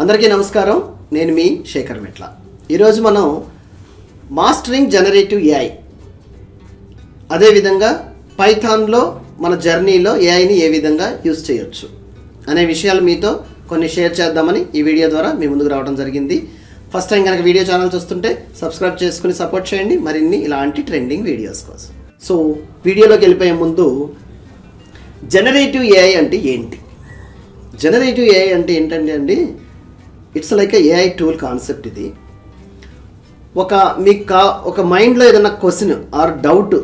అందరికీ నమస్కారం. నేను మీ శేఖర్ మెట్ల. ఈరోజు మనం మాస్టరింగ్ జనరేటివ్ ఏఐ, అదేవిధంగా పైథాన్లో మన జర్నీలో ఏఐని ఏ విధంగా యూజ్ చేయొచ్చు అనే విషయాలు మీతో కొన్ని షేర్ చేద్దామని ఈ వీడియో ద్వారా మీ ముందుకు రావడం జరిగింది. ఫస్ట్ టైం కనుక వీడియో ఛానల్ చూస్తుంటే సబ్స్క్రైబ్ చేసుకుని సపోర్ట్ చేయండి మరిన్ని ఇలాంటి ట్రెండింగ్ వీడియోస్ కోసం. సో వీడియోలోకి వెళ్ళిపోయే ముందు జనరేటివ్ ఏఐ అంటే ఏంటి? జనరేటివ్ ఏఐ అంటే ఏంటంటే అండి, it's like AI tool concept. ఇది ఒక మైండ్లో ఏదైనా question are doubt,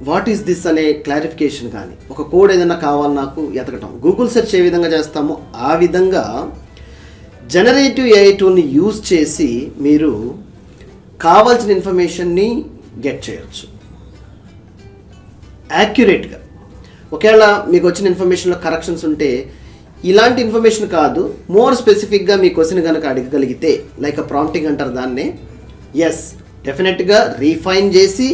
what is this అనే క్లారిఫికేషన్ కానీ, ఒక కోడ్ ఏదైనా కావాలి నాకు ఎతకటం, గూగుల్ సెర్చ్ ఏ విధంగా చేస్తామో ఆ విధంగా జనరేటివ్ ఏఐ టూల్ని యూజ్ చేసి మీరు కావాల్సిన ఇన్ఫర్మేషన్ని గెట్ చేయొచ్చు యాక్యురేట్గా. ఒకవేళ మీకు వచ్చిన ఇన్ఫర్మేషన్లో కరెక్షన్స్ ఉంటే ఇలాంటి ఇన్ఫర్మేషన్ కాదు, మోర్ స్పెసిఫిక్గా మీ క్వశ్చన్ కనుక అడగగలిగితే, లైక్ ప్రాంప్టింగ్ అంటారు దాన్నే, ఎస్ డెఫినెట్గా రీఫైన్ చేసి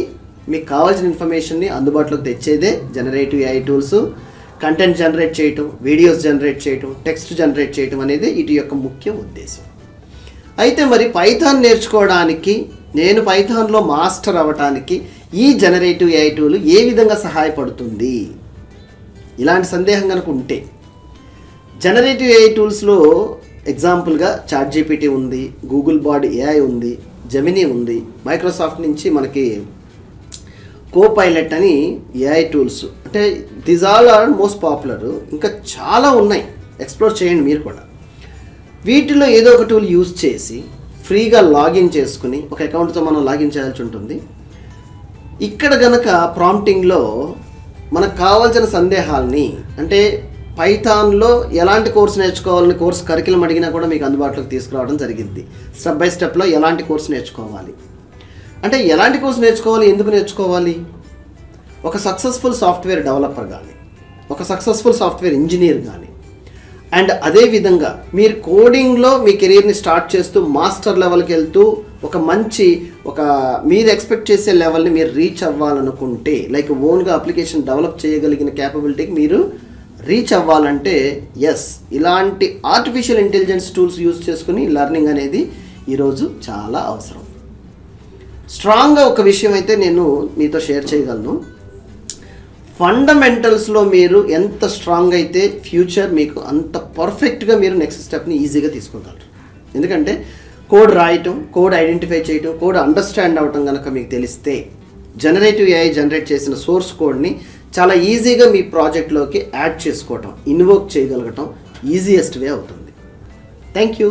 మీకు కావాల్సిన ఇన్ఫర్మేషన్ని అందుబాటులోకి తెచ్చేదే generative AI tools. Content generate చేయటం, వీడియోస్ జనరేట్ చేయటం, టెక్స్ట్ జనరేట్ చేయటం అనేది వీటి యొక్క ముఖ్య ఉద్దేశం. అయితే మరి పైథాన్ నేర్చుకోవడానికి, నేను పైథాన్లో మాస్టర్ అవ్వటానికి ఈ జనరేటివ్ ఏఐ టూల్ ఏ విధంగా సహాయపడుతుంది, ఇలాంటి సందేహం కనుక ఉంటే, జనరేటివ్ ఏఐ టూల్స్లో ఎగ్జాంపుల్గా చాట్జీపీటీ ఉంది, గూగుల్ బాడ్ ఏఐ ఉంది, జెమినీ ఉంది, మైక్రోసాఫ్ట్ నుంచి మనకి కోపైలట్ అని ఏఐ టూల్స్, అంటే these all are most popular. ఇంకా చాలా ఉన్నాయి, ఎక్స్ప్లోర్ చేయండి మీరు కూడా. వీటిలో ఏదో ఒక టూల్ యూజ్ చేసి ఫ్రీగా లాగిన్ చేసుకుని, ఒక అకౌంట్తో మనం లాగిన్ చేయాల్సి ఉంటుంది. ఇక్కడ గనక ప్రాంప్టింగ్లో మనకు కావాల్సిన సందేహాల్ని, అంటే పైథాన్లో ఎలాంటి కోర్సు నేర్చుకోవాలని కోర్స్ కరికులం అడిగినా కూడా మీకు అందుబాటులోకి తీసుకురావడం జరిగింది. స్టెప్ బై స్టెప్లో ఎలాంటి కోర్సు నేర్చుకోవాలి, అంటే ఎలాంటి కోర్సు నేర్చుకోవాలి, ఎందుకు నేర్చుకోవాలి, ఒక సక్సెస్ఫుల్ సాఫ్ట్వేర్ డెవలపర్ కానీ, ఒక సక్సెస్ఫుల్ సాఫ్ట్వేర్ ఇంజనీర్ కానీ, అండ్ అదేవిధంగా మీరు కోడింగ్లో మీ కెరీర్ని స్టార్ట్ చేస్తూ మాస్టర్ లెవెల్కి వెళ్తూ ఒక మీరు ఎక్స్పెక్ట్ చేసే లెవెల్ని మీరు రీచ్ అవ్వాలనుకుంటే, లైక్ ఓన్గా అప్లికేషన్ డెవలప్ చేయగలిగిన క్యాపబిలిటీకి మీరు రీచ్ అవ్వాలంటే, ఎస్ ఇలాంటి ఆర్టిఫిషియల్ ఇంటెలిజెన్స్ టూల్స్ యూజ్ చేసుకుని లెర్నింగ్ అనేది ఈరోజు చాలా అవసరం. స్ట్రాంగ్గా ఒక విషయం అయితే నేను మీతో షేర్ చేయగలను. ఫండమెంటల్స్లో మీరు ఎంత స్ట్రాంగ్ అయితే ఫ్యూచర్ మీకు అంత పర్ఫెక్ట్గా మీరు నెక్స్ట్ స్టెప్ని ఈజీగా తీసుకోగలరు. ఎందుకంటే కోడ్ రాయటం, కోడ్ ఐడెంటిఫై చేయటం, కోడ్ అండర్స్టాండ్ అవ్వటం కనుక మీకు తెలిస్తే, జనరేటివ్ ఏఐ జనరేట్ చేసిన సోర్స్ కోడ్ని చాలా ఈజీగా మీ ప్రాజెక్ట్లోకి యాడ్ చేసుకోవటం, ఇన్వోక్ చేయగలగటం ఈజియెస్ట్ వే అవుతుంది. Thank you.